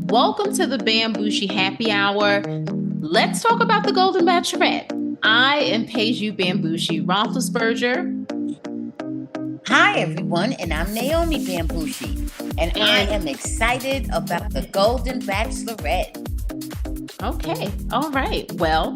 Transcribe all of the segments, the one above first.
Welcome to the Bamgboshe Happy Hour. Let's talk about the Golden Bachelorette. I am Paige Bamgboshe Roethlisberger. Hi, everyone, and I'm Naomi Bamgboshe, and I am excited about the Golden Bachelorette. Okay. All right. Well,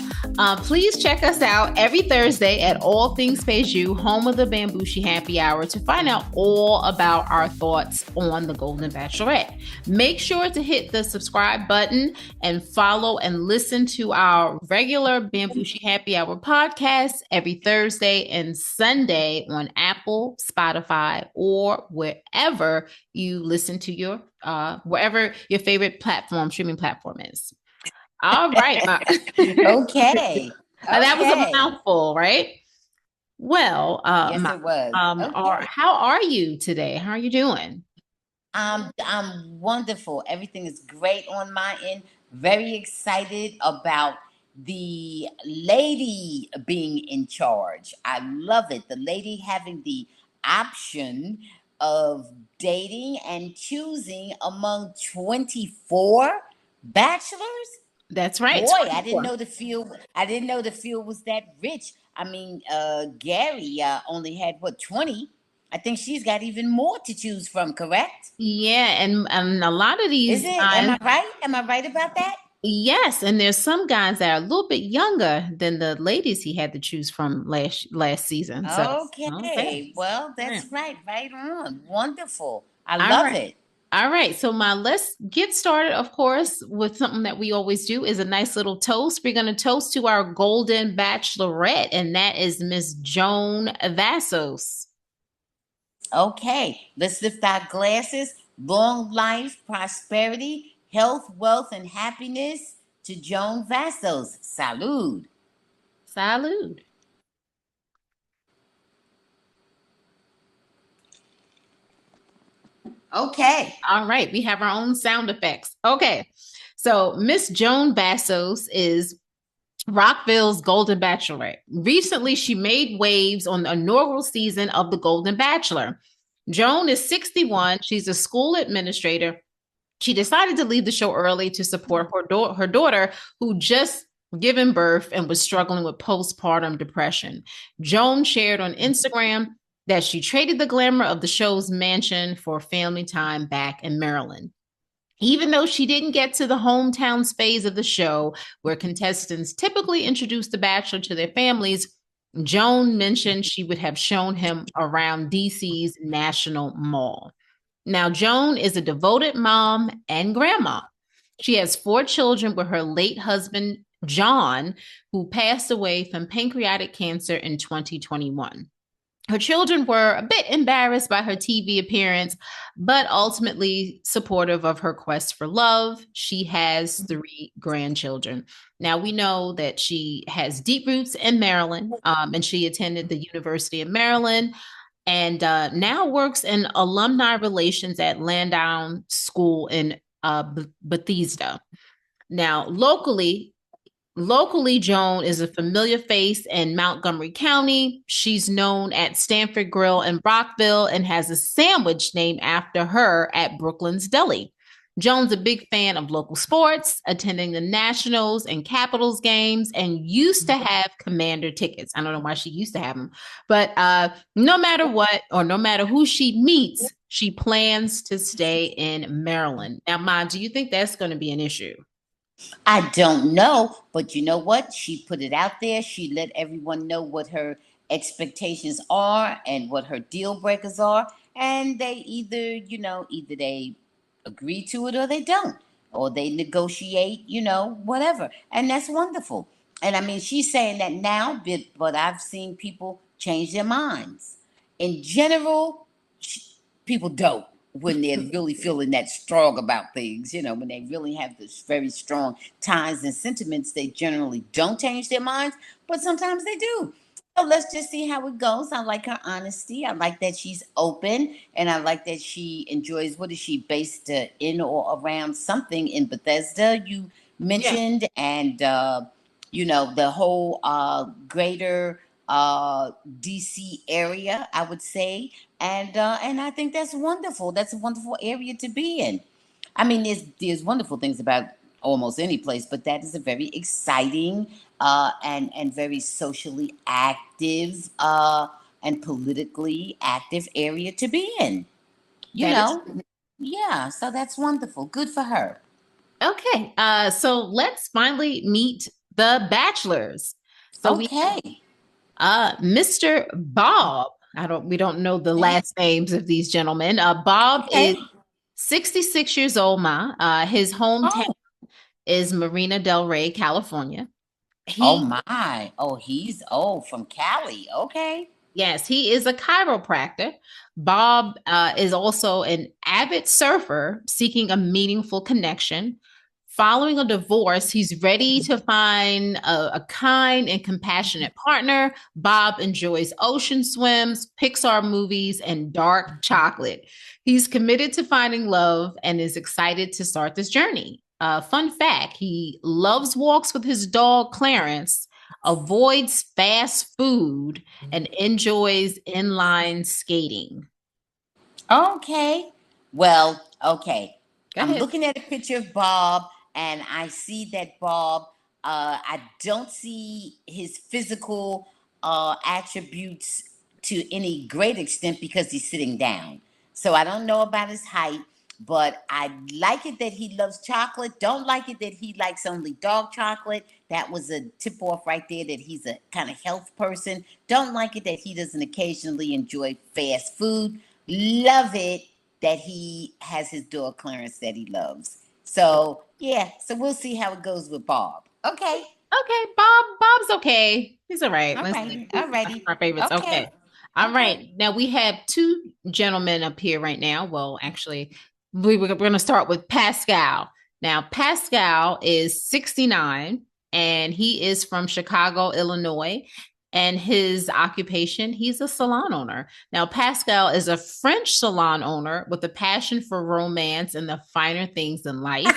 please check us out every Thursday at All Things Paige, home of the Bamgboshe Happy Hour, to find out all about our thoughts on the Golden Bachelorette. Make sure to hit the subscribe button and follow and listen to our regular Bamgboshe Happy Hour podcast every Thursday and Sunday on Apple, Spotify, or wherever you listen to your wherever your favorite streaming platform is. All right. Okay. That was a mouthful, right? Well, yes, it was. How are you today? How are you doing? I'm wonderful. Everything is great on my end. Very excited about the lady being in charge. I love it. The lady having the option of dating and choosing among 24 bachelors. That's right. Boy, 24. I didn't know the field was that rich. I mean, Gary only had 20. I think she's got even more to choose from, correct? Yeah, and a lot of these guys, am I right? Am I right about that? Yes, and there's some guys that are a little bit younger than the ladies he had to choose from last season. Okay. Well, that's right. Right on. Wonderful. I love it. All right, so let's get started, of course, with something that we always do is a nice little toast. We're going to toast to our Golden Bachelorette, and that is Miss Joan Vassos. Okay, let's lift our glasses. Long life, prosperity, health, wealth, and happiness to Joan Vassos. Salud. Salud. Okay. All right. We have our own sound effects. Okay. So Miss Joan Vassos is Rockville's Golden Bachelorette. Recently, she made waves on the inaugural season of The Golden Bachelor. Joan is 61. She's a school administrator. She decided to leave the show early to support her daughter, who just given birth and was struggling with postpartum depression. Joan shared on Instagram that she traded the glamour of the show's mansion for family time back in Maryland. Even though she didn't get to the hometowns phase of the show, where contestants typically introduce the Bachelor to their families, Joan mentioned she would have shown him around DC's National Mall. Now, Joan is a devoted mom and grandma. She has 4 children with her late husband, John, who passed away from pancreatic cancer in 2021. Her children were a bit embarrassed by her TV appearance, but ultimately supportive of her quest for love. She has 3 grandchildren. Now, we know that she has deep roots in Maryland, and she attended the University of Maryland and now works in alumni relations at Landown School in Bethesda. Now, locally, Joan is a familiar face in Montgomery County. She's known at Stanford Grill in Rockville and has a sandwich named after her at Brooklyn's Deli. Joan's a big fan of local sports, attending the Nationals and Capitals games, and used to have Commander tickets. I don't know why she used to have them, but no matter what, or no matter who she meets, she plans to stay in Maryland. Now, Ma, do you think that's going to be an issue? I don't know, but you know what? She put it out there. She let everyone know what her expectations are and what her deal breakers are. And they either they agree to it or they don't, or they negotiate, whatever. And that's wonderful. And I mean, she's saying that now, but I've seen people change their minds. In general, people don't. When they're really feeling that strong about things, when they really have this very strong ties and sentiments, they generally don't change their minds, but sometimes they do. So let's just see how it goes. I like her honesty. I like that she's open, and I like that she enjoys, what is she based in or around something in Bethesda, you mentioned, and the whole greater DC area, I would say. And I think that's wonderful. That's a wonderful area to be in. I mean, there's wonderful things about almost any place, but that is a very exciting and very socially active and politically active area to be in. You That is know, yeah. So that's wonderful. Good for her. okay. So let's finally meet the bachelors. So we Okay. Mr. Bob. We don't know the Okay. last names of these gentlemen. Bob is Okay. 66 years old, ma. His hometown Oh. is Marina Del Rey, California. Oh He my. Oh, he's from Cali. Okay. Yes, he is a chiropractor. Bob is also an avid surfer seeking a meaningful connection. Following a divorce, he's ready to find a kind and compassionate partner. Bob enjoys ocean swims, Pixar movies, and dark chocolate. He's committed to finding love and is excited to start this journey. Fun fact, he loves walks with his dog, Clarence, avoids fast food, and enjoys inline skating. Okay. Well, okay. Go I'm ahead. looking at a picture of Bob, and I see that Bob, I don't see his physical attributes to any great extent because he's sitting down. So I don't know about his height, but I like it that he loves chocolate. Don't like it that he likes only dark chocolate. That was a tip off right there that he's a kind of health person. Don't like it that he doesn't occasionally enjoy fast food. Love it that he has his dog Clarence that he loves. So yeah, so we'll see how it goes with Bob. Okay. Okay, Bob's okay. He's all right. All Let's see. righty. All righty. Our favorites. Okay. Okay. All Okay. right. Now we have two gentlemen up here right now. Well, actually, we're going to start with Pascal. Now, Pascal is 69 and he is from Chicago, Illinois. And his occupation, he's a salon owner. Now, Pascal is a French salon owner with a passion for romance and the finer things in life.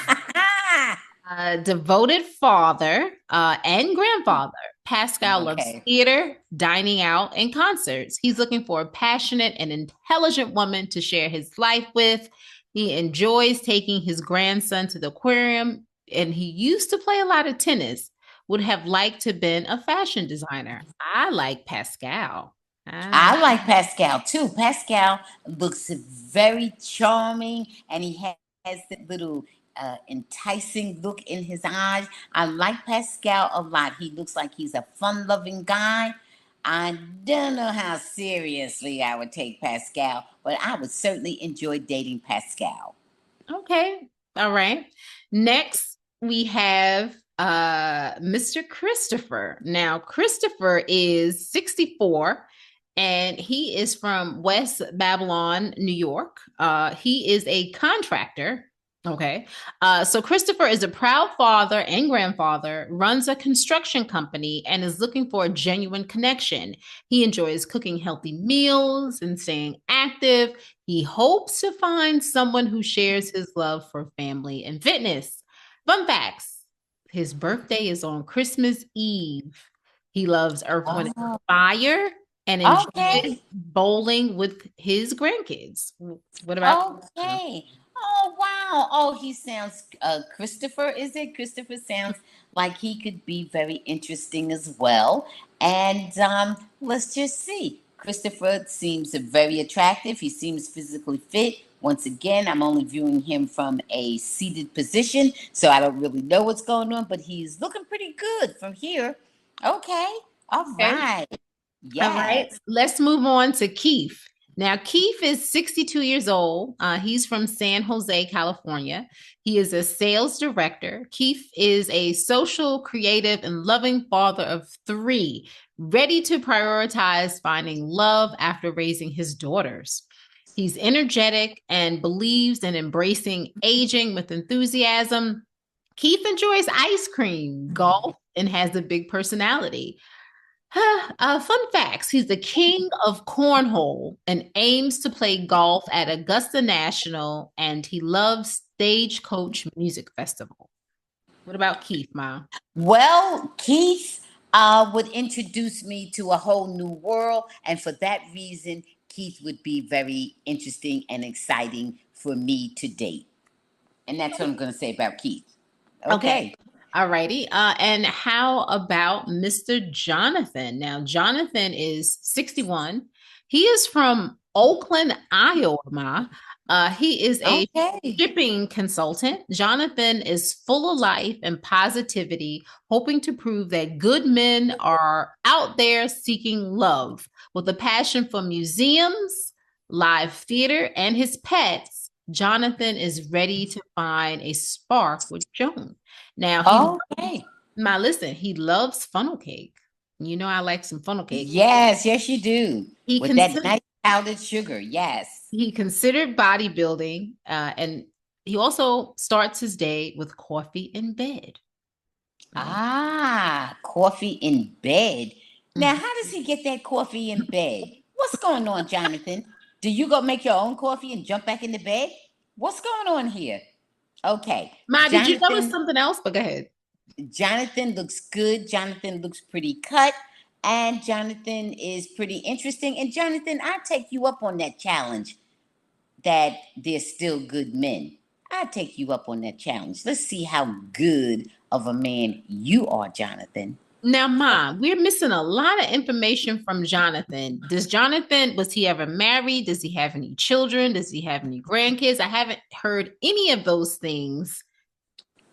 A devoted father and grandfather. Pascal loves Okay. theater, dining out, and concerts. He's looking for a passionate and intelligent woman to share his life with. He enjoys taking his grandson to the aquarium, and he used to play a lot of tennis. Would have liked to been a fashion designer. I like Pascal. I like Pascal too. Pascal looks very charming and he has that little enticing look in his eyes. I like Pascal a lot. He looks like he's a fun loving guy. I don't know how seriously I would take Pascal, but I would certainly enjoy dating Pascal. Okay. All right. Next, we have Mr. Christopher. Now, Christopher is 64 and he is from West Babylon, New York. He is a contractor. Okay. So Christopher is a proud father and grandfather, runs a construction company, and is looking for a genuine connection. He enjoys cooking healthy meals and staying active. He hopes to find someone who shares his love for family and fitness. Fun facts: his birthday is on Christmas Eve. He loves Earth, Wind, and Oh, Fire and enjoys okay. bowling with his grandkids. What about? Okay. Oh, wow. Oh, he sounds, Christopher, is it? Christopher sounds like he could be very interesting as well. And let's just see. Christopher seems very attractive. He seems physically fit. Once again, I'm only viewing him from a seated position, so I don't really know what's going on, but he's looking pretty good from here. Okay. All Okay. right. All right, Yes. let's move on to Keith. Now, Keith is 62 years old. He's from San Jose, California. He is a sales director. Keith is a social, creative, and loving father of three, ready to prioritize finding love after raising his daughters. He's energetic and believes in embracing aging with enthusiasm. Keith enjoys ice cream, golf, and has a big personality. Fun facts: he's the king of cornhole and aims to play golf at Augusta National, and he loves Stagecoach Music Festival. What about Keith, Ma? Well, Keith would introduce me to a whole new world. And for that reason, Keith would be very interesting and exciting for me to date. And that's what I'm going to say about Keith. Okay. Okay. All righty. And how about Mr. Jonathan? Now, Jonathan is 61. He is from Oakland, Iowa. He is a Okay. shipping consultant. Jonathan is full of life and positivity, hoping to prove that good men are out there seeking love. With a passion for museums, live theater, and his pets, Jonathan is ready to find a spark with Joan. Now Okay. listen, he loves funnel cake. You know I like some funnel cake. Yes, yes, you do. He With that considered nice powdered sugar. Yes. he considered bodybuilding, and he also starts his day with coffee in bed. Ah, coffee in bed. Now, Mhm. how does he get that coffee in bed? What's going on, Jonathan? Do you go make your own coffee and jump back into bed? What's going on here? Okay. Ma, did you notice Jonathan, something else? But go ahead. Jonathan looks good. Jonathan looks pretty cut. And Jonathan is pretty interesting. And Jonathan, I take you up on that challenge that there's still good men. I take you up on that challenge. Let's see how good of a man you are, Jonathan. Now, Mom, we're missing a lot of information from Jonathan. Was he ever married? Does he have any children? Does he have any grandkids? I haven't heard any of those things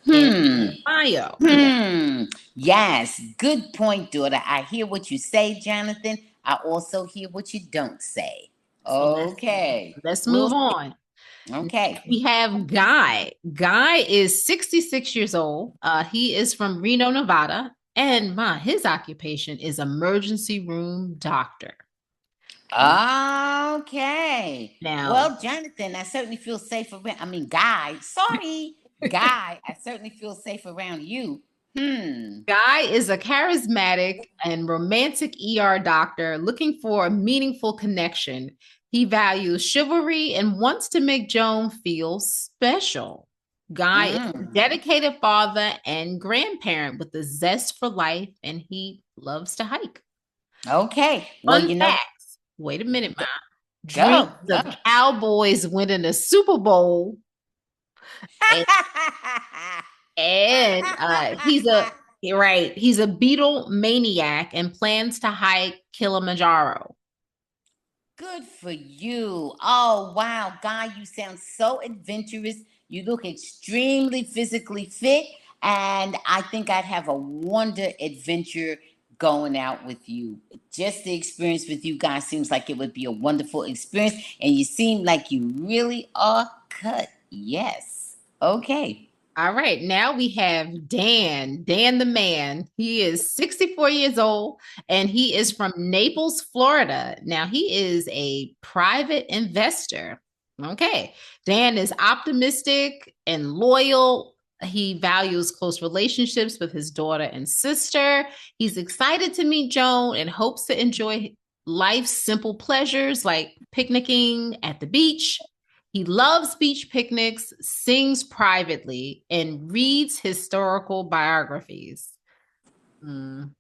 in Hmm. bio. Yes. Good point, daughter. I hear what you say, Jonathan. I also hear what you don't say. So Okay. let's We'll move on. okay. We have Guy. Guy is 66 years old. He is from Reno, Nevada. And his occupation is emergency room doctor. Okay. Now, Well, Jonathan, I certainly feel safe around. I mean, Guy. Sorry, Guy. I certainly feel safe around you. Guy is a charismatic and romantic ER doctor looking for a meaningful connection. He values chivalry and wants to make Joan feel special. Guy is a Mm. dedicated father and grandparent with a zest for life, and he loves to hike. Okay. Well, Fun you know, facts. Wait a minute, Ma. Dreams go, go. of Cowboys winning a Super Bowl, and, he's a right. He's a beetle maniac and plans to hike Kilimanjaro. Good for you. Oh, wow. Guy, you sound so adventurous. You look extremely physically fit. And I think I'd have a wonder adventure going out with you. Just the experience with you guys seems like it would be a wonderful experience. And you seem like you really are cut. Yes. Okay. All right, now we have Dan the man. He is 64 years old and he is from Naples, Florida. Now he is a private investor. Okay. Dan is optimistic and loyal. He values close relationships with his daughter and sister. He's excited to meet Joan and hopes to enjoy life's simple pleasures like picnicking at the beach. He loves beach picnics, sings privately, and reads historical biographies. Mm.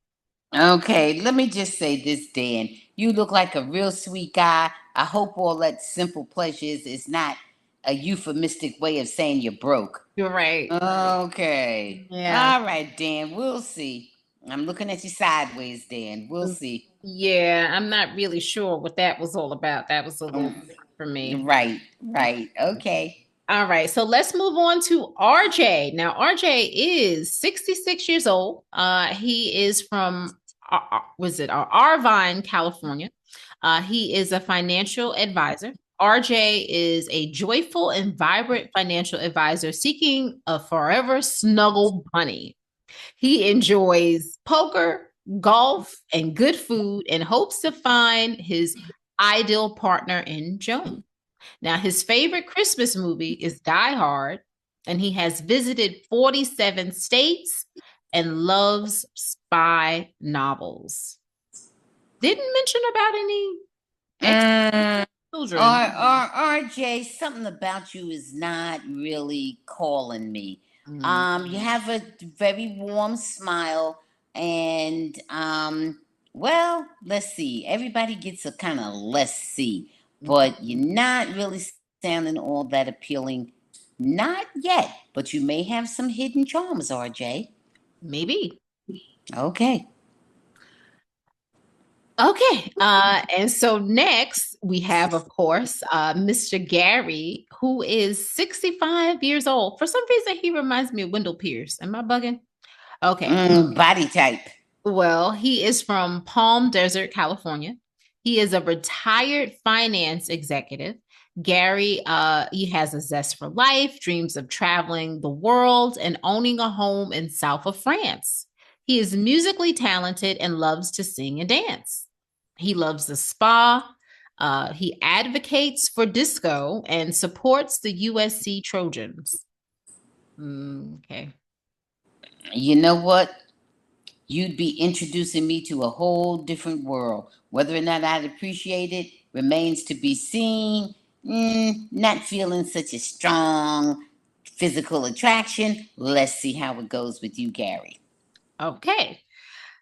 Okay, let me just say this, Dan. You look like a real sweet guy. I hope all that simple pleasures is not a euphemistic way of saying you're broke. You're right. Okay. Yeah. All right, Dan. We'll see. I'm looking at you sideways, Dan. We'll see. Yeah, I'm not really sure what that was all about. That was a little Um, for me. right, right. Okay. All right, so let's move on to RJ. Now, RJ is 66 years old. He is from was it Irvine, California. He is a financial advisor. RJ is a joyful and vibrant financial advisor seeking a forever snuggle bunny. He enjoys poker, golf, and good food and hopes to find his ideal partner in Joan. Now, his favorite Christmas movie is Die Hard, and he has visited 47 states and loves spy novels. Didn't mention about any Mm, children. RJ, something about you is not really calling me. Mm. You have a very warm smile, and well, let's see. Everybody gets a kind of let's see, but you're not really sounding all that appealing Not yet, but you may have some hidden charms, RJ. Maybe. Okay. Okay. And so next we have, of course, Mr. Gary, who is 65 years old. For some reason, he reminds me of Wendell Pierce. Am I bugging? Okay. Body type. Well, he is from Palm Desert, California. He is a retired finance executive. Gary, he has a zest for life, dreams of traveling the world and owning a home in south of France. He is musically talented and loves to sing and dance. He loves the spa. He advocates for disco and supports the USC Trojans. Okay. You know what? You'd be introducing me to a whole different world. Whether or not I'd appreciate it remains to be seen. Not feeling such a strong physical attraction. Let's see how it goes with you, Gary. Okay.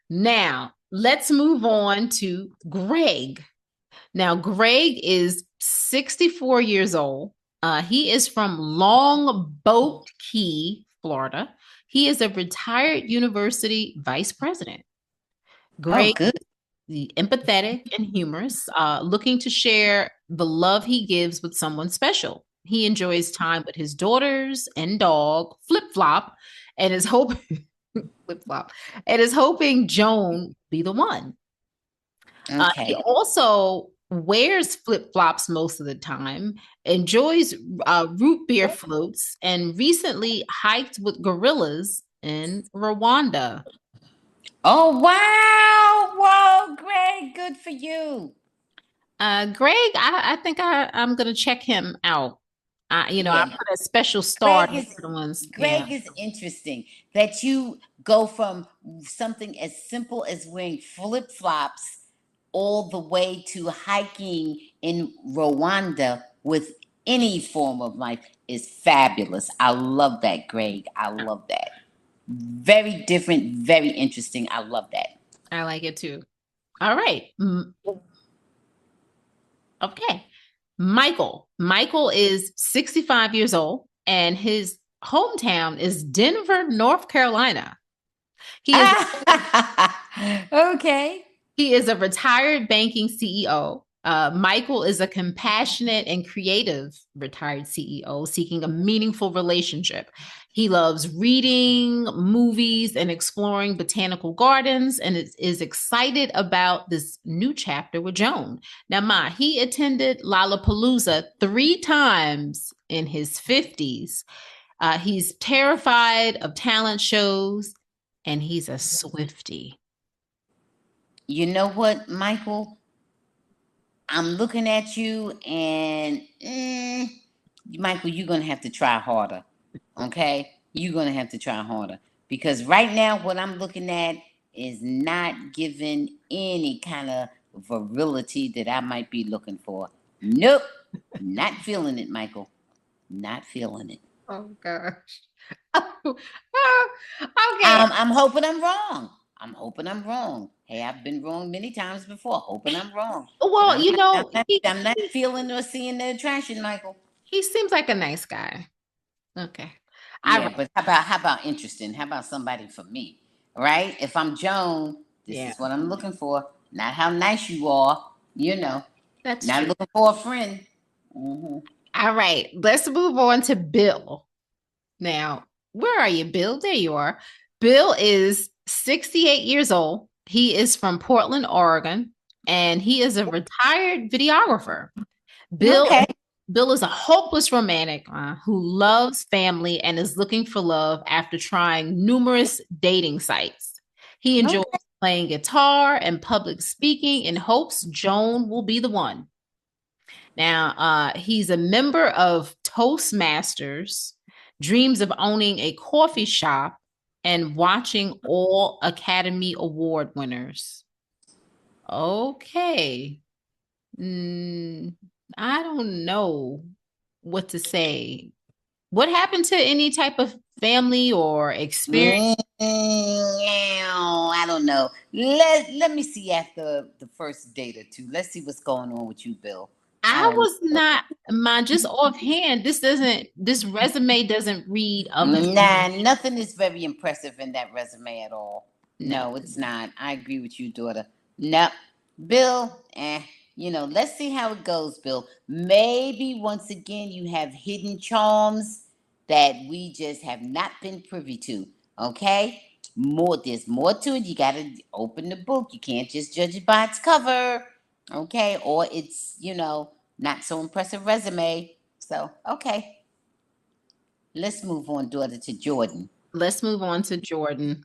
Now, let's move on to Greg. Now, Greg is 64 years old. He is from Longboat Key, Florida. He is a retired university vice president. Greg, Oh, good. empathetic and humorous, looking to share the love he gives with someone special. He enjoys time with his daughters and dog, Flip Flop, and is hoping Flip Flop, and is hoping Joan be the one. Okay. He also wears flip flops most of the time, enjoys root beer floats, and recently hiked with gorillas in Rwanda. Oh, wow. Whoa, Greg, good for you. Greg, I think I'm going to check him out. I Yeah. put a special star Greg is for the ones. Greg is interesting that you go from something as simple as wearing flip flops all the way to hiking in Rwanda with any form of life is fabulous. I love that, Greg. I love that. Very different, very interesting. I love that. I like it too. All right. Okay. Michael. Michael is 65 years old and his hometown is Denver, North Carolina. He is Okay. he is a retired banking CEO. Michael is a compassionate and creative retired CEO seeking a meaningful relationship. He loves reading, movies, and exploring botanical gardens, and is excited about this new chapter with Joan. Now, he attended Lollapalooza 3 times in his 50s. He's terrified of talent shows, and he's a Swiftie. You know what, Michael? I'm looking at you, and Michael, you're gonna have to try harder. Okay, you're gonna have to try harder because right now, what I'm looking at is not giving any kind of virility that I might be looking for. Nope, not feeling it, Michael. Not feeling it. Oh gosh. Okay. I'm hoping I'm wrong. I'm hoping I'm wrong. Hey, I've been wrong many times before. Hoping I'm wrong. But Well, I'm not feeling or seeing the attraction, Michael. he seems like a nice guy. Okay. Yeah, but how about interesting? How about somebody for me? Right? If I'm Joan, this Yeah. is what I'm looking for. Not how nice you are, That's Not true. looking for a friend. Mm-hmm. All right. Let's move on to Bill. Now, where are you, Bill? There you are. Bill is 68 years old. He is from Portland, Oregon, and he is a retired videographer. Bill Okay. Bill is a hopeless romantic who loves family and is looking for love after trying numerous dating sites. He enjoys playing guitar and public speaking and hopes Joan will be the one. Now, he's a member of Toastmasters, dreams of owning a coffee shop, and watching all Academy Award winners. Okay. I don't know what to say. What happened to any type of family or experience? I don't know. Let me see after the first date or two. Let's see what's going on with you, Bill. I I don't was not just offhand. This resume doesn't read Nah, amazing. nothing is very impressive in that resume at all. No. No, it's not. I agree with you, daughter. No. Bill, let's see how it goes, Bill. Maybe once again you have hidden charms that we just have not been privy to. Okay? There's more to it. You gotta open the book. You can't just judge it by its cover. Okay, or it's, not so impressive resume. So, okay. Let's move on, daughter, to Jordan. Let's move on to Jordan.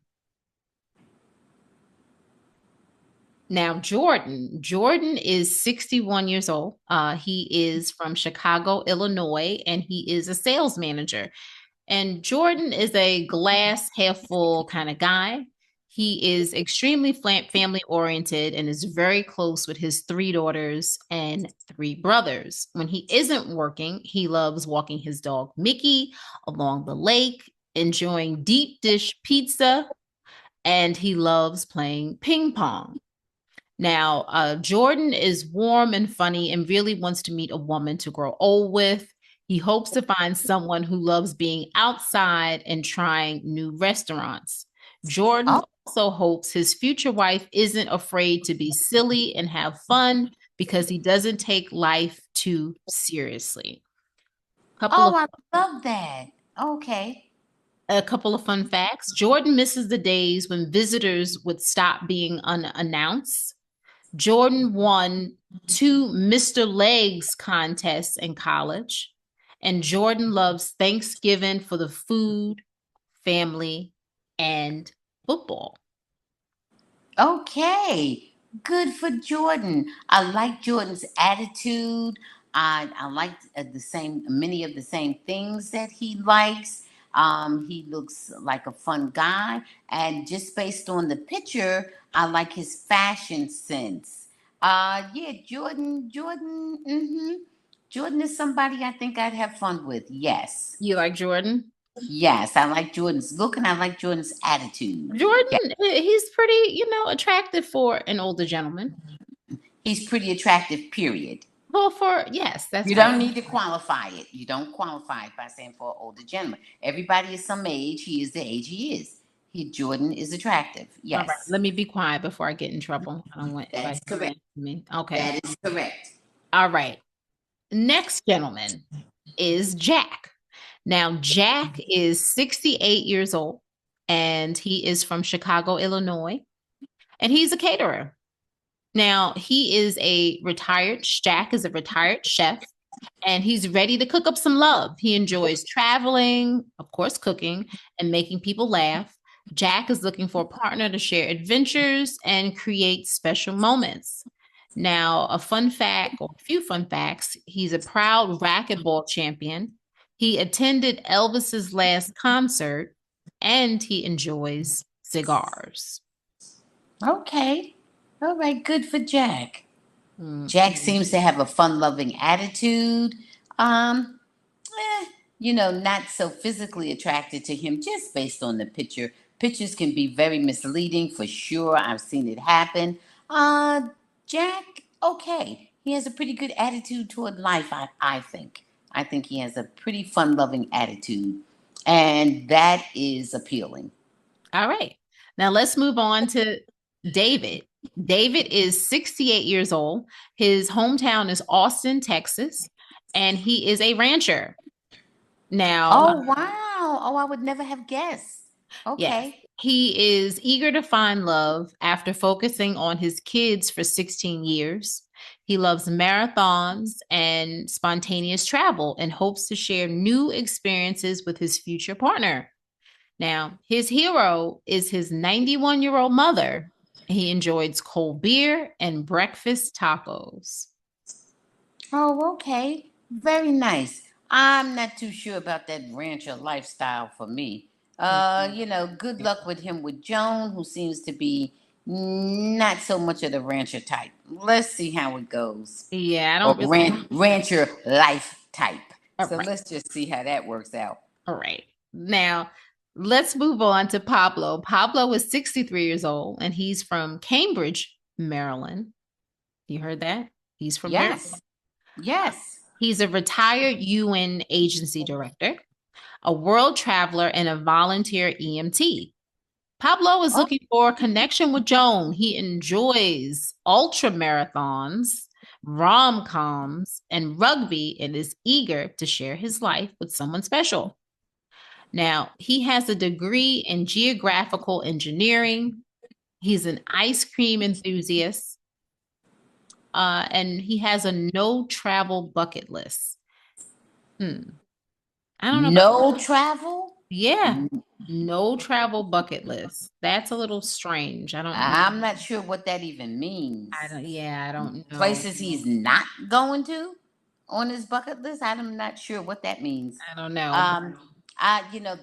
Now, Jordan is 61 years old. He is from Chicago, Illinois, and he is a sales manager. And Jordan is a glass half full kind of guy. He is extremely family oriented and is very close with his three daughters and three brothers. When he isn't working, he loves walking his dog Mickey along the lake, enjoying deep dish pizza, and he loves playing ping pong. Now, Jordan is warm and funny and really wants to meet a woman to grow old with. He hopes to find someone who loves being outside and trying new restaurants. Jordan Oh, also hopes his future wife isn't afraid to be silly and have fun because he doesn't take life too seriously. Couple of I love that. Okay. a couple of fun facts. Jordan misses the days when visitors would stop being unannounced. Jordan won 2 Mr. Legs contests in college. And Jordan loves Thanksgiving for the food, family, and football. Okay. Good for Jordan. I like Jordan's attitude. I like many of the same things that he likes. He looks like a fun guy, and just based on the picture, I like his fashion sense. Yeah, Jordan. Jordan is somebody I think I'd have fun with. Yes, You like Jordan? yes, I like Jordan's look and I like Jordan's attitude. Yeah, Jordan, he's pretty, attractive for an older gentleman. he's pretty attractive. Period. Well, yes, that's You right. don't need to qualify it. You don't qualify it by saying for an older gentleman. Everybody is some age. He is the age he is. Jordan is attractive. All right. Yes, Let me be quiet before I get in trouble. I don't want that's anybody correct. to me. Okay. That is correct. All right. Next gentleman is Jack. Now, Jack is 68 years old and he is from Chicago, Illinois, and he's a caterer. Now, Jack is a retired chef and he's ready to cook up some love. He enjoys traveling, of course, cooking and making people laugh. Jack is looking for a partner to share adventures and create special moments. Now, a fun fact, or a few fun facts, he's a proud racquetball champion. He attended Elvis's last concert and he enjoys cigars. Okay. All right. Good for Jack. Jack Mhm. seems to have a fun-loving attitude. Um, not so physically attracted to him just based on the picture. Pictures can be very misleading for sure. I've seen it happen. Jack, okay. He has a pretty good attitude toward life, I think. I think he has a pretty fun-loving attitude. And that is appealing. All right. Now let's move on to David. David is 68 years old. His hometown is Austin, Texas, and he is a rancher. Now, Oh, wow. Oh, I would never have guessed. yes, Okay. he is eager to find love after focusing on his kids for 16 years. He loves marathons and spontaneous travel and hopes to share new experiences with his future partner. Now, his hero is his 91-year-old mother. He enjoys cold beer and breakfast tacos. Oh, okay. Very nice. I'm not too sure about that rancher lifestyle for me. Mhm. Good luck with him with Joan, who seems to be not so much of the rancher type. Let's see how it goes. Yeah, I Or don't really. rancher life type. All So right. let's just see how that works out. All right. Now, let's move on to Pablo. Pablo is 63 years old and he's from Cambridge, Maryland. You heard that? He's from Maryland. Yes. Yes. He's a retired UN agency director, a world traveler, and a volunteer EMT. Pablo is Oh, looking for a connection with Joan. He enjoys ultra marathons, rom coms, and rugby and is eager to share his life with someone special. Now, he has a degree in geographical engineering. He's an ice cream enthusiast, and he has a no travel bucket list. I don't know about no travel? yeah, no travel bucket list. That's a little strange. I don't. I'm not sure what that even I means. don't. Yeah, I don't know. Places he's not going to on his bucket list. I'm not sure what that means. I don't know. Um,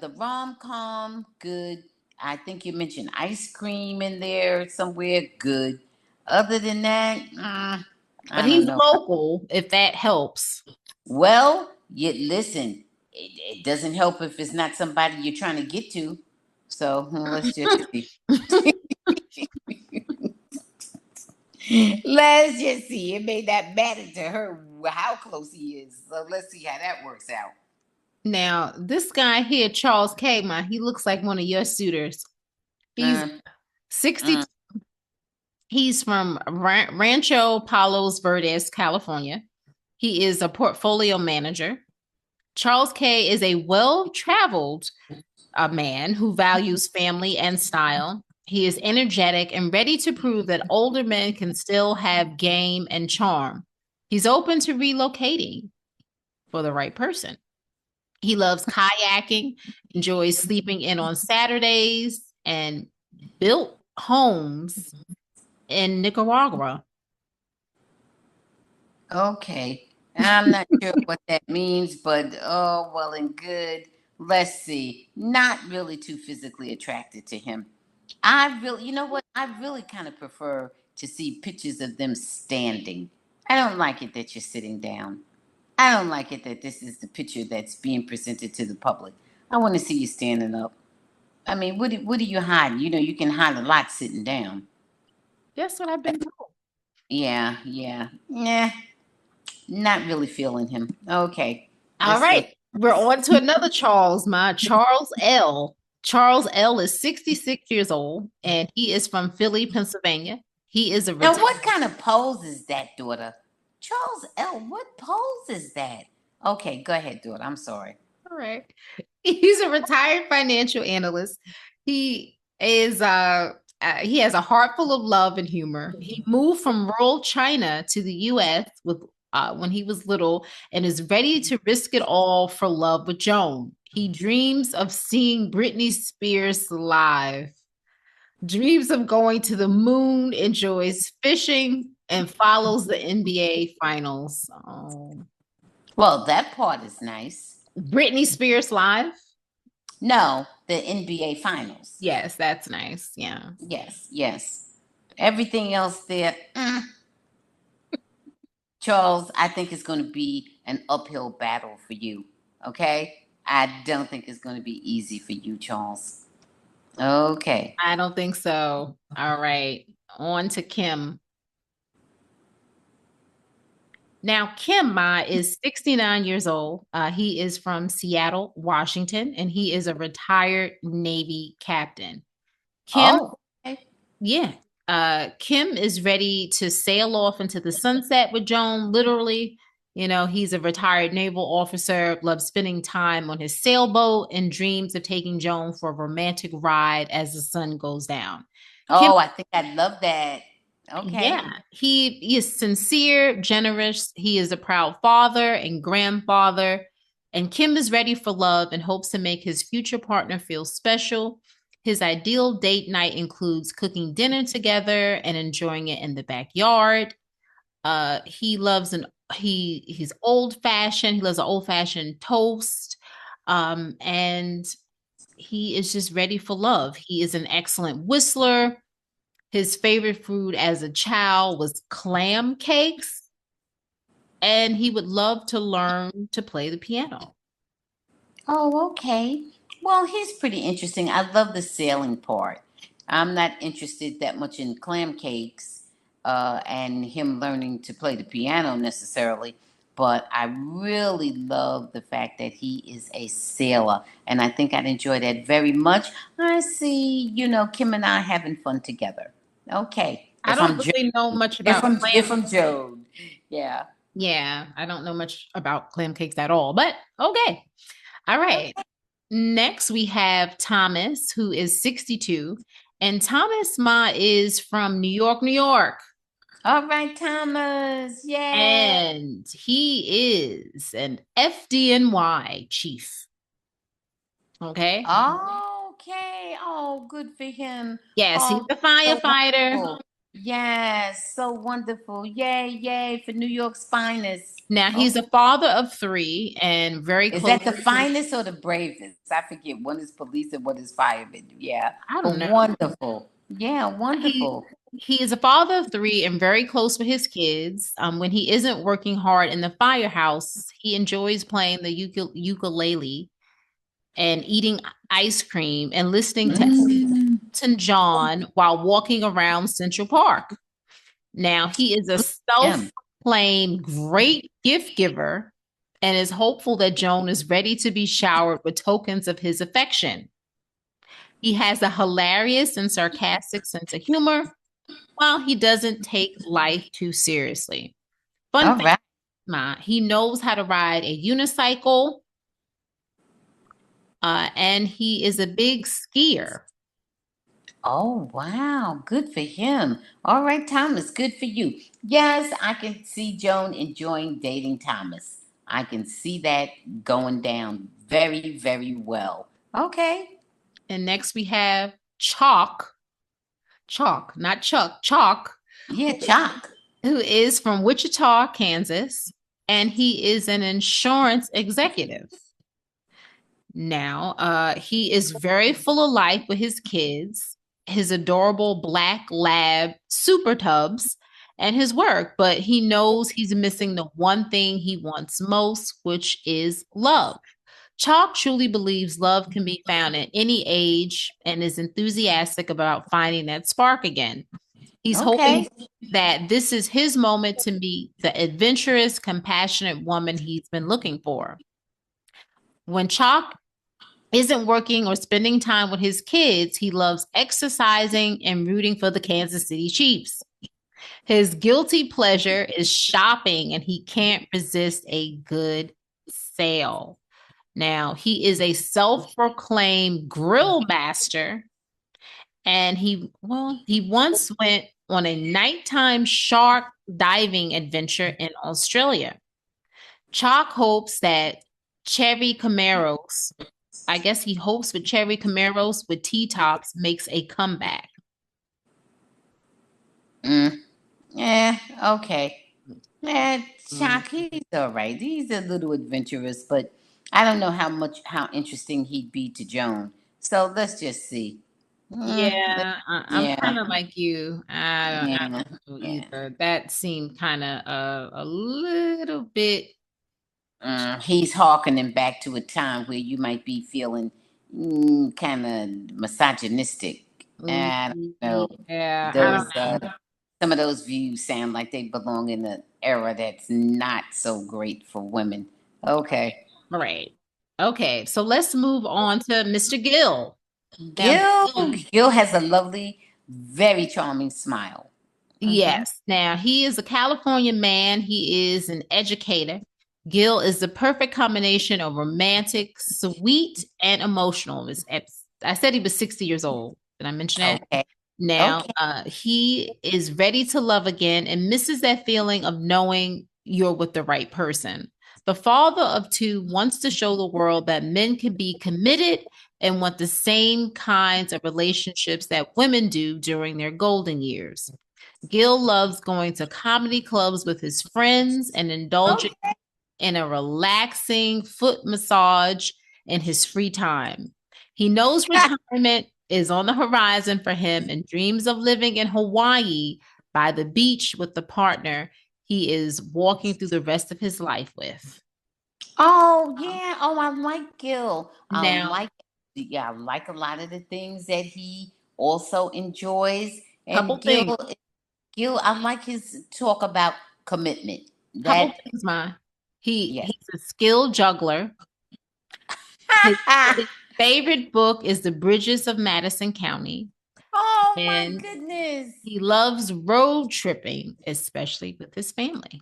the rom com, good. I think you mentioned ice cream in there somewhere, good. Other than that, But I don't he's know. local. If that helps. Well, listen, it doesn't help if it's not somebody you're trying to get to. So let's just see. Let's just see. It may not matter to her how close he is. So let's see how that works out. Now, this guy here, Charles K, man, he looks like one of your suitors. He's Mm, 60. mm. He's from Rancho Palos Verdes, California. He is a portfolio manager. Charles K is a well-traveled man who values family and style. He is energetic and ready to prove that older men can still have game and charm. He's open to relocating for the right person. He loves kayaking, enjoys sleeping in on Saturdays, and built homes in Nicaragua. Okay. I'm not sure what that means, but oh, well and good. Let's see. Not really too physically attracted to him. I really, you know what? I really kind of prefer to see pictures of them standing. I don't like it that you're sitting down. I don't like it that this is the picture that's being presented to the public. I want to see you standing up. I mean, what are you hiding? You can hide a lot sitting down. That's what I've been told. Yeah, yeah. Nah, not really feeling him. Okay, All let's go. right. We're on to another Charles, my Charles L. Charles L is 66 years old and he is from Philly, Pennsylvania. He is a Now, retired. what kind of pose is that, daughter? Charles L., what pose is that? Okay, go ahead, daughter. I'm sorry. All right. He's a retired financial analyst. He has a heart full of love and humor. He moved from rural China to the US with when he was little and is ready to risk it all for love with Joan. He dreams of seeing Britney Spears live, dreams of going to the moon, enjoys fishing, and follows the NBA finals. Oh. Well, that part is nice. Britney Spears live? No, the NBA Finals. Yes, that's nice. Yeah. Yes, yes. Everything else there, Charles, I think it's going to be an uphill battle for you. Okay? I don't think it's going to be easy for you, Charles. Okay. I don't think so. All right. On to Kim. Now, Kim Ma is 69 years old. He is from Seattle, Washington, and he is a retired Navy captain. Kim, Oh, okay. yeah. Kim is ready to sail off into the sunset with Joan, literally. He's a retired naval officer, loves spending time on his sailboat, and dreams of taking Joan for a romantic ride as the sun goes down. Kim Oh, I think I love that. Okay. Yeah, he is sincere, generous. He is a proud father and grandfather. And Kim is ready for love and hopes to make his future partner feel special. His ideal date night includes cooking dinner together and enjoying it in the backyard. He loves he's old fashioned. He loves an old fashioned toast. And he is just ready for love. He is an excellent whistler. His favorite food as a child was clam cakes, and he would love to learn to play the piano. Oh, okay. Well, he's pretty interesting. I love the sailing part. I'm not interested that much in clam cakes and him learning to play the piano necessarily. but I really love the fact that he is a sailor, and I think I'd enjoy that very much. I see, Kim and I having fun together. Okay, I don't really know much about if clam. I'm Joan, yeah. Yeah, I don't know much about clam cakes at all, but okay. All right. Next, we have Thomas, who is 62. And Thomas Ma is from New York, New York. All right, Thomas. Yeah. And he is an FDNY chief. Okay. Okay. Oh, good for him. Yes, he's Oh, a so firefighter. wonderful. Yes, so wonderful. Yay, yay for New York's finest. Now, he's Okay. a father of three and very Is close. that the finest or the bravest? I forget. One is police and one is firemen. Yeah. I But don't know. wonderful. Yeah, He wonderful. he is a father of three and very close with his kids. When he isn't working hard in the firehouse, he enjoys playing the ukulele and eating ice cream and listening to Mm. Elton John while walking around Central Park. Now, he is a Yeah. self-proclaimed great gift giver and is hopeful that Joan is ready to be showered with tokens of his affection. He has a hilarious and sarcastic sense of humor while he doesn't take life too seriously. Fun All fact, right. he knows how to ride a unicycle, and he is a big skier. Oh, wow. Good for him. All right, Thomas. Good for you. Yes, I can see Joan enjoying dating Thomas. I can see that going down very, very well. Okay. And next we have Chalk, not Chuck, Chalk, Yeah, Chalk. who is from Wichita, Kansas, and he is an insurance executive. Now, he is very full of life with his kids, his adorable black lab super tubs, and his work, but he knows he's missing the one thing he wants most, which is love. Chalk truly believes love can be found at any age and is enthusiastic about finding that spark again. He's hoping Okay. that this is his moment to meet the adventurous, compassionate woman he's been looking for. When Chalk isn't working or spending time with his kids, he loves exercising and rooting for the Kansas City Chiefs. His guilty pleasure is shopping, and he can't resist a good sale. Now, he is a self-proclaimed grill master, and he once went on a nighttime shark diving adventure in Australia. Chalk hopes that Cherry Camaros, I guess he hopes with Cherry Camaros with T-tops makes a comeback. Yeah, okay. Yeah, Chalk, he's all right. He's a little adventurous, but I don't know how interesting he'd be to Joan. So let's just see. Yeah, I'm Yeah, kind of like you. I yeah, don't know yeah. either. That seemed kind of a little bit. He's harkening back to a time where you might be feeling kind of misogynistic. I don't know. Yeah, I Those don't know. some of those views sound like they belong in an era that's not so great for women. Okay, All right. Okay, so let's move on to Mr. Gill. Now, Gil has a lovely, very charming smile. Hmm. yes. Now, he is a California man. He is an educator. Gil is the perfect combination of romantic, sweet, and emotional. I said he was 60 years old. Did I mention that? Okay, Now, okay. he is ready to love again and misses that feeling of knowing you're with the right person. The father of two wants to show the world that men can be committed and want the same kinds of relationships that women do during their golden years. Gil loves going to comedy clubs with his friends and indulging Okay. in a relaxing foot massage in his free time. He knows retirement is on the horizon for him and dreams of living in Hawaii by the beach with the partner he is walking through the rest of his life with. Oh yeah. Oh, I like Gil. Now, Yeah, I like a lot of the things that he also enjoys. couple And things, Gil, I like his talk about commitment. couple That things, Ma. Yes. He's a skilled juggler. His favorite book is The Bridges of Madison County. Oh my And goodness. he loves road tripping, especially with his family.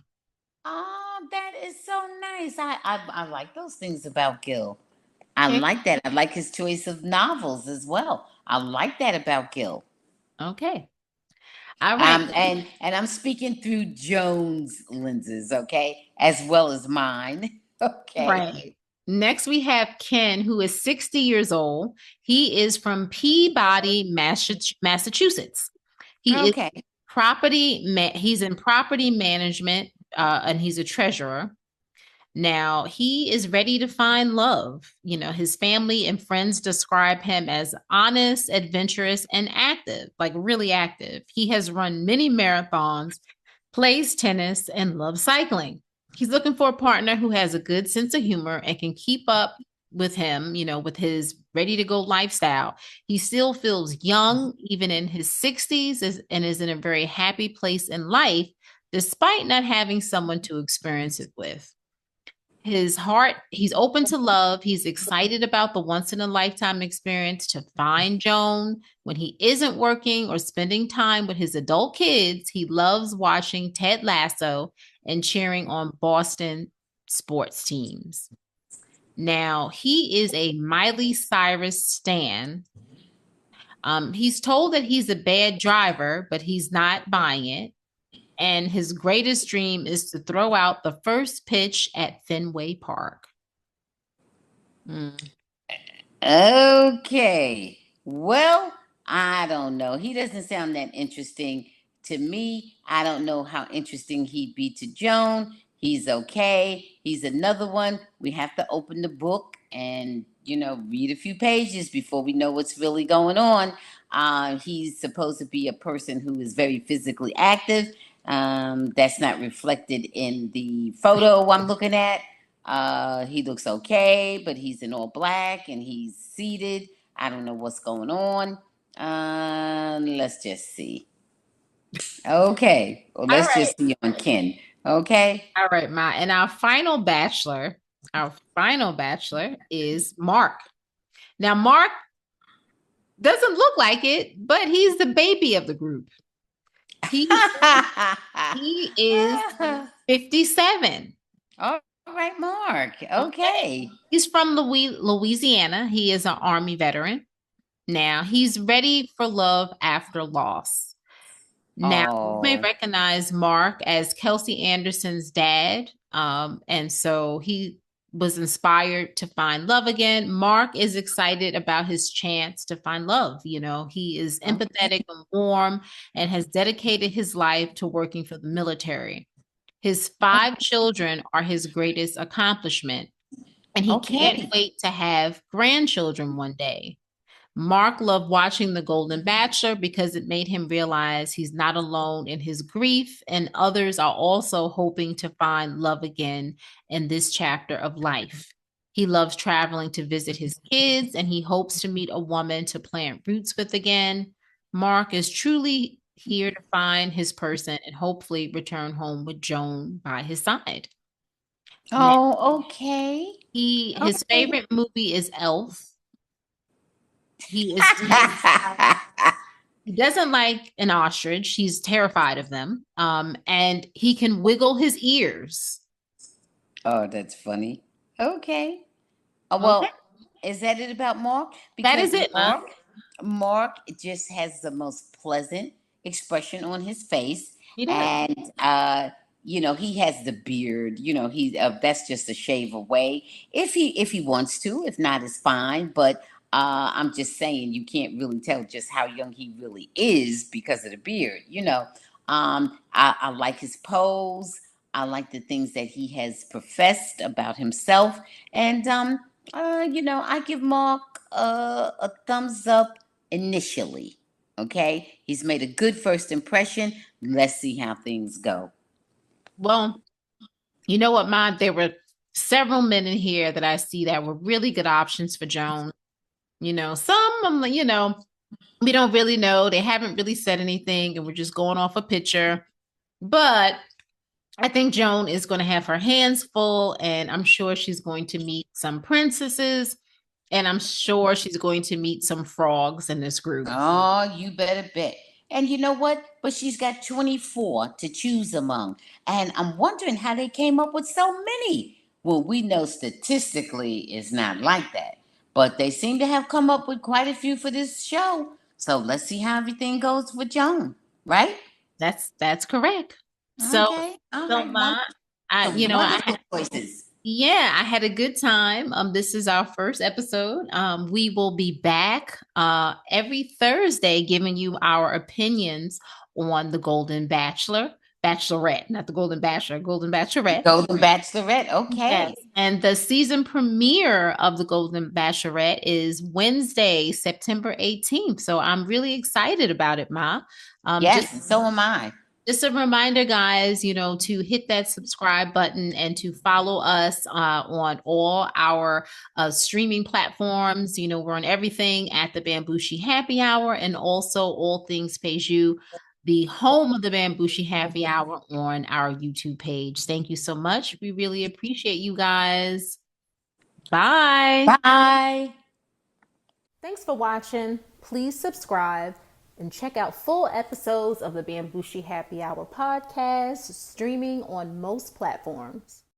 Oh, that is so nice. I like those things about Gil. I Okay. like that. I like his choice of novels as well. I like that about Gil. Okay. All right. And I'm speaking through Joan's lenses, okay, as well as mine. Okay. Right. Next, we have Ken, who is 60 years old. He is from Peabody, Massachusetts. He is Okay. he's in property management, and he's a treasurer. Now, he is ready to find love. His family and friends describe him as honest, adventurous, and active, like really active. He has run many marathons, plays tennis, and loves cycling. He's looking for a partner who has a good sense of humor and can keep up with him, with his ready to go lifestyle. He still feels young, even in his 60s, and is in a very happy place in life, despite not having someone to experience it with. His heart, he's open to love. He's excited about the once in a lifetime experience to find Joan. When he isn't working or spending time with his adult kids, he loves watching Ted Lasso and cheering on Boston sports teams. Now, he is a Miley Cyrus stan. He's told that he's a bad driver, but he's not buying it. And his greatest dream is to throw out the first pitch at Fenway Park. Okay. Well, I don't know. He doesn't sound that interesting to me. I don't know how interesting he'd be to Joan. He's okay. He's another one. We have to open the book and, read a few pages before we know what's really going on. He's supposed to be a person who is very physically active. That's not reflected in the photo I'm looking at. He looks okay, but he's in all black and he's seated. I don't know what's going on. Let's just see. Okay. Well, All let's right. just see on Ken. Okay. All right, Ma. And our final bachelor is Mark. Now, Mark doesn't look like it, but he's the baby of the group. He he is 57. All right, Mark. Okay. He's from Louisiana. He is an Army veteran. Now, he's ready for love after loss. Now, you may Oh. recognize Mark as Kelsey Anderson's dad. And so he was inspired to find love again. Mark is excited about his chance to find love. He is empathetic and warm and has dedicated his life to working for the military. His 5 children are his greatest accomplishment, and he can't Okay. wait to have grandchildren one day. Mark loved watching The Golden Bachelor because it made him realize he's not alone in his grief, and others are also hoping to find love again in this chapter of life. He loves traveling to visit his kids, and he hopes to meet a woman to plant roots with again. Mark is truly here to find his person and hopefully return home with Joan by his side. Now, Oh, okay. his Okay. favorite movie is Elf. He is He doesn't like an ostrich. He's terrified of them. And he can wiggle his ears. Oh, that's funny. Okay. Okay. Well, is that it about Mark? That is Because it, Ma. Mark just has the most pleasant expression on his face, He does. and he has the beard. He that's just a shave away if he wants to. If not, it's fine. But I'm just saying you can't really tell just how young he really is because of the beard. I like his pose. I like the things that he has professed about himself, and I give Mark a thumbs up initially. Okay, he's made a good first impression. Let's see how things go. Well, you know what, Ma? There were several men in here that I see that were really good options for Joan. Some of them, we don't really know. They haven't really said anything, and we're just going off a picture. But I think Joan is going to have her hands full, and I'm sure she's going to meet some princesses, and I'm sure she's going to meet some frogs in this group. Oh, you better bet. And you know what? But she's got 24 to choose among. And I'm wondering how they came up with so many. Well, we know statistically it's not like that. But they seem to have come up with quite a few for this show. So let's see how everything goes with Joan, right? That's correct. So, Okay. All so right. Ma, I Some you know I wonderful choices. Yeah, I had a good time. This is our first episode. We will be back every Thursday giving you our opinions on the Bachelorette, not the Golden Bachelor, Golden Bachelorette. Golden Bachelorette. Yes. Okay. And the season premiere of the Golden Bachelorette is Wednesday, September 18th. So I'm really excited about it, Ma. Just Yes, and so am I. just a reminder, guys, to hit that subscribe button and to follow us on all our streaming platforms. We're on everything at the Bamgboshe Happy Hour, and also All Things Pays You, the home of the Bamgboshe Happy Hour, on our YouTube page. Thank you so much. We really appreciate you guys. Bye. Bye. Thanks for watching. Please subscribe and check out full episodes of the Bamgboshe Happy Hour podcast, streaming on most platforms.